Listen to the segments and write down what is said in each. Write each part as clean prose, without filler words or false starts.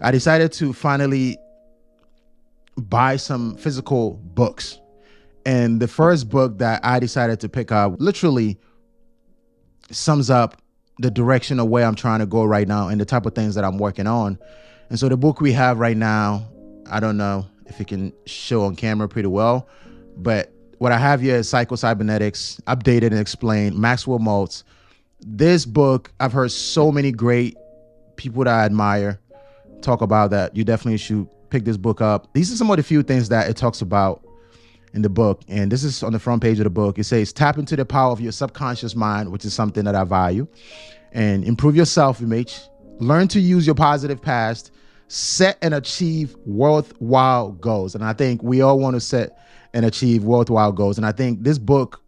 I decided to finally buy some physical books. And the first book that I decided to pick up literally sums up the direction of where I'm trying to go right now and the type of things that I'm working on. And so the book we have right now, I don't know if it can show on camera pretty well, but what I have here is Psycho-Cybernetics, updated and explained, Maxwell Maltz. This book, I've heard so many great people that I admire talk about that. You definitely should pick this book up. These are some of the few things that it talks about in the book. And this is on the front page of the book. It says, tap into the power of your subconscious mind, which is something that I value, and improve your self-image. Learn to use your positive past, set and achieve worthwhile goals. And I think we all want to set and achieve worthwhile goals. And I think this book,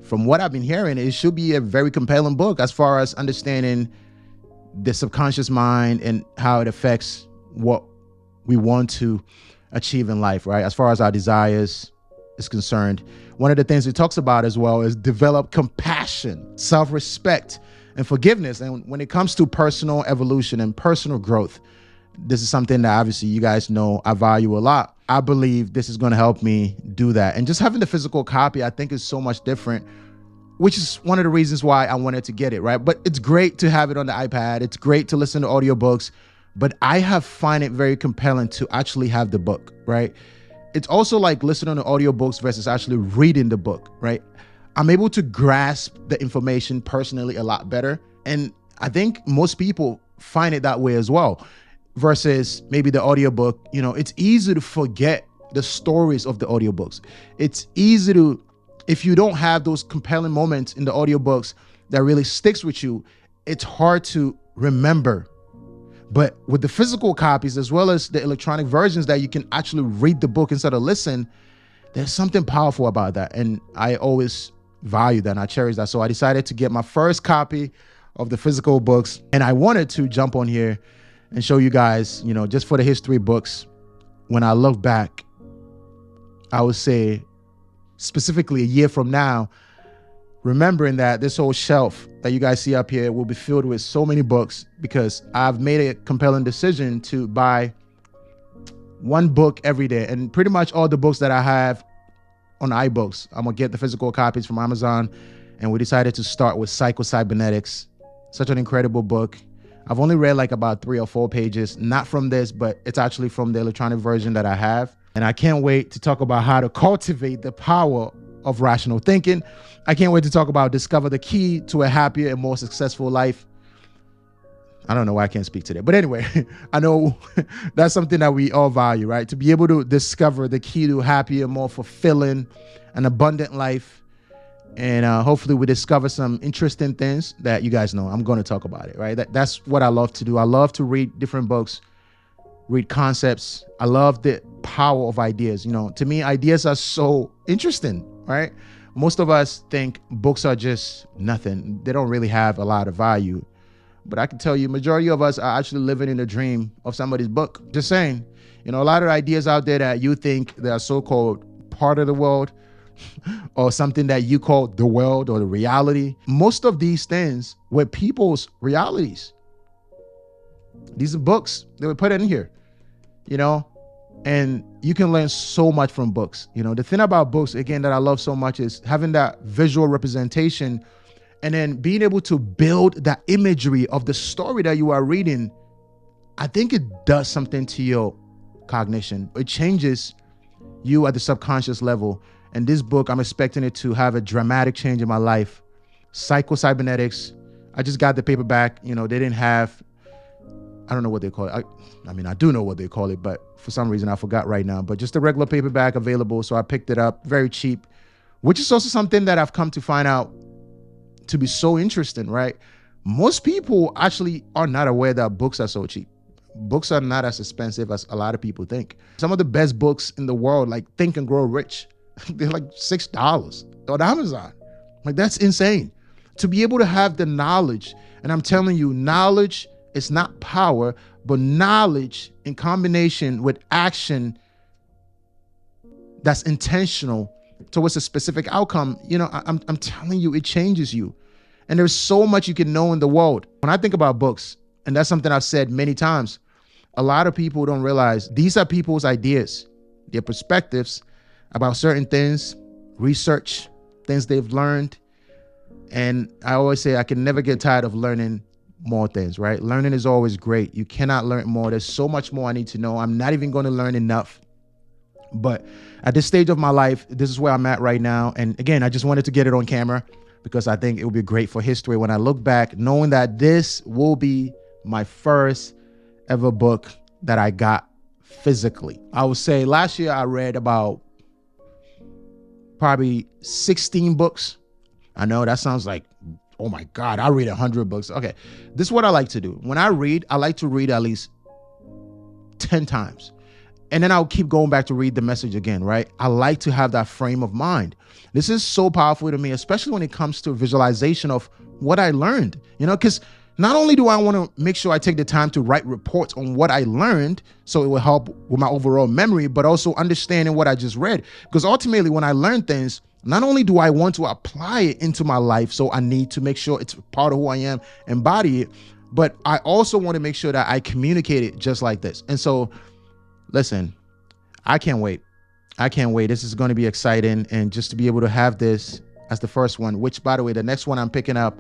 from what I've been hearing, it should be a very compelling book as far as understanding the subconscious mind and how it affects what we want to achieve in life, right? As far as our desires is concerned. One of the things it talks about as well is develop compassion, self-respect, and forgiveness. And when it comes to personal evolution and personal growth, this is something that obviously you guys know I value a lot. I believe this is going to help me do that. And just having the physical copy, I think, is so much different, which is one of the reasons why I wanted to get it, right? But it's great to have it on the iPad. It's great to listen to audiobooks, but I have find it very compelling to actually have the book, right? It's also like listening to audiobooks versus actually reading the book, right? I'm able to grasp the information personally a lot better. And I think most people find it that way as well, versus maybe the audiobook. You know, it's easy to forget the stories of the audiobooks. It's easy to, if you don't have those compelling moments in the audiobooks that really sticks with you, it's hard to remember. But with the physical copies, as well as the electronic versions that you can actually read the book instead of listen, there's something powerful about that. And I always value that and I cherish that. So I decided to get my first copy of the physical books. And I wanted to jump on here and show you guys, you know, just for the history books, when I look back, I would say specifically a year from now, remembering that this whole shelf that you guys see up here will be filled with so many books, because I've made a compelling decision to buy one book every day. And pretty much all the books that I have on iBooks, I'm gonna get the physical copies from Amazon. And we decided to start with Psycho-Cybernetics. Such an incredible book. I've only read like about 3 or 4 pages, not from this, but it's actually from the electronic version that I have. And I can't wait to talk about how to cultivate the power of rational thinking. I can't wait to talk about discover the key to a happier and more successful life. I don't know why I can't speak today, but anyway, I know that's something that we all value, right? To be able to discover the key to a happier, more fulfilling and abundant life. And hopefully we discover some interesting things that you guys know I'm going to talk about it, right? That's what I love to do. I love to read different books, read concepts. I love the power of ideas. You know, to me, ideas are so interesting, right? Most of us think books are just nothing. They don't really have a lot of value. But I can tell you, majority of us are actually living in the dream of somebody's book. Just saying, you know, a lot of ideas out there that you think they are so-called part of the world or something that you call the world or the reality. Most of these things were people's realities. These are books. They were put in here, you know, and you can learn so much from books. You know, the thing about books, again, that I love so much is having that visual representation and then being able to build that imagery of the story that you are reading. I think it does something to your cognition. It changes you at the subconscious level. And this book, I'm expecting it to have a dramatic change in my life. Psycho-Cybernetics. I just got the paperback. You know, they didn't have, I don't know what they call it. I mean, I do know what they call it, but for some reason I forgot right now. But just a regular paperback available. So I picked it up, very cheap, which is also something that I've come to find out to be so interesting, right? Most people actually are not aware that books are so cheap. Books are not as expensive as a lot of people think. Some of the best books in the world, like Think and Grow Rich, they're like $6 on Amazon. Like, that's insane. To be able to have the knowledge, and I'm telling you, knowledge is not power, but knowledge in combination with action that's intentional towards a specific outcome, you know, I'm telling you, it changes you. And there's so much you can know in the world. When I think about books, and that's something I've said many times, A lot of people don't realize these are people's ideas, their perspectives about certain things, research, things they've learned. And I always say I can never get tired of learning more things, right? Learning is always great. You cannot learn more. There's so much more I need to know. I'm not even going to learn enough. But at this stage of my life, this is where I'm at right now. And again, I just wanted to get it on camera because I think it will be great for history when I look back, knowing that this will be my first ever book that I got physically. I would say last year I read about probably 16 books. I know that sounds like, oh my God, I read 100 books. Okay, this is what I like to do. When I read, I like to read at least 10 times. And then I'll keep going back to read the message again, right? I like to have that frame of mind. This is so powerful to me, especially when it comes to visualization of what I learned, because not only do I want to make sure I take the time to write reports on what I learned, so it will help with my overall memory, but also understanding what I just read. Because ultimately, when I learn things, not only do I want to apply it into my life, so I need to make sure it's part of who I am, embody it, but I also want to make sure that I communicate it just like this. And so, listen, I can't wait. I can't wait. This is going to be exciting. And just to be able to have this as the first one, which, by the way, the next one I'm picking up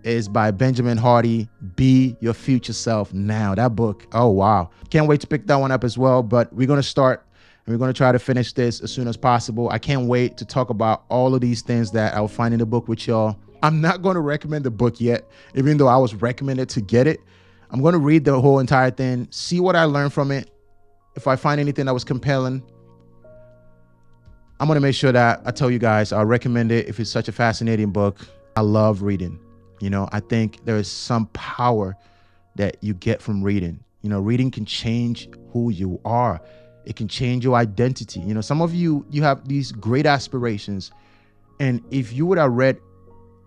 is by Benjamin Hardy, Be Your Future Self Now. That book, oh, wow. Can't wait to pick that one up as well. But we're going to start and we're going to try to finish this as soon as possible. I can't wait to talk about all of these things that I'll find in the book with y'all. I'm not going to recommend the book yet, even though I was recommended to get it. I'm going to read the whole entire thing, see what I learned from it. If I find anything that was compelling, I'm going to make sure that I tell you guys, I'll recommend it if it's such a fascinating book. I love reading. I think there is some power that you get from reading. Reading can change who you are. It can change your identity. Some of you have these great aspirations. And if you would have read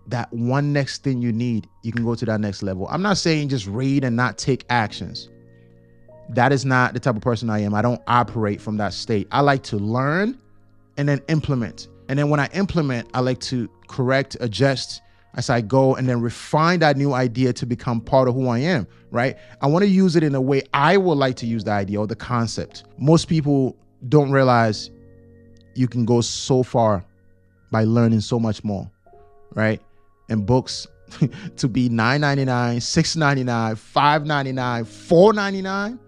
that one next thing you need, you can go to that next level. I'm not saying just read and not take actions. That is not the type of person I am. I don't operate from that state. I like to learn and then implement. And then when I implement, I like to correct, adjust as I go, and then refine that new idea to become part of who I am, right? I want to use it in a way I would like to use the idea or the concept. Most people don't realize you can go so far by learning so much more, right? And books to be $9.99, $6.99, $5.99, $4.99.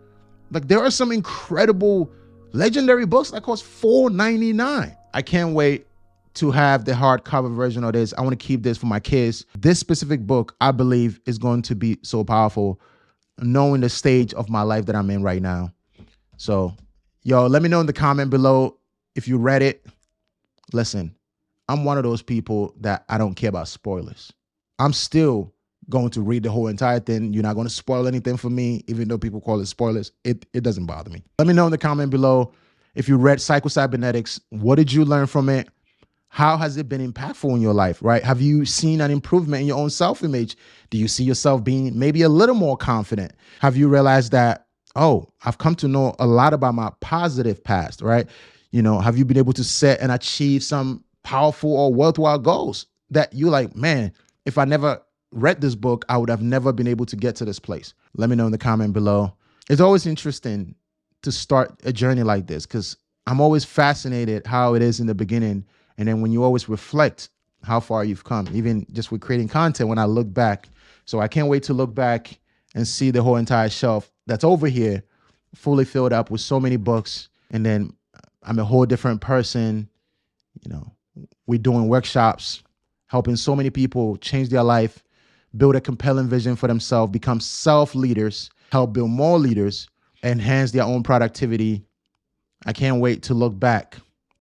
Like, there are some incredible legendary books that cost $4.99. I can't wait to have the hardcover version of this. I want to keep this for my kids. This specific book, I believe, is going to be so powerful, knowing the stage of my life that I'm in right now. So, let me know in the comment below if you read it. Listen, I'm one of those people that I don't care about spoilers. I'm still going to read the whole entire thing. You're not going to spoil anything for me, even though people call it spoilers. It doesn't bother me. Let me know in the comment below if you read Psycho-Cybernetics. What did you learn from it? How has it been impactful in your life, right? Have you seen an improvement in your own self-image? Do you see yourself being maybe a little more confident? Have you realized that, oh, I've come to know a lot about my positive past, right? Have you been able to set and achieve some powerful or worthwhile goals that you're like, man, if I never read this book, I would have never been able to get to this place? Let me know in the comment below. It's always interesting to start a journey like this because I'm always fascinated how it is in the beginning. And then when you always reflect how far you've come, even just with creating content, when I look back. So I can't wait to look back and see the whole entire shelf that's over here fully filled up with so many books. And then I'm a whole different person. We're doing workshops, helping so many people change their life, build a compelling vision for themselves, become self-leaders, help build more leaders, enhance their own productivity. I can't wait to look back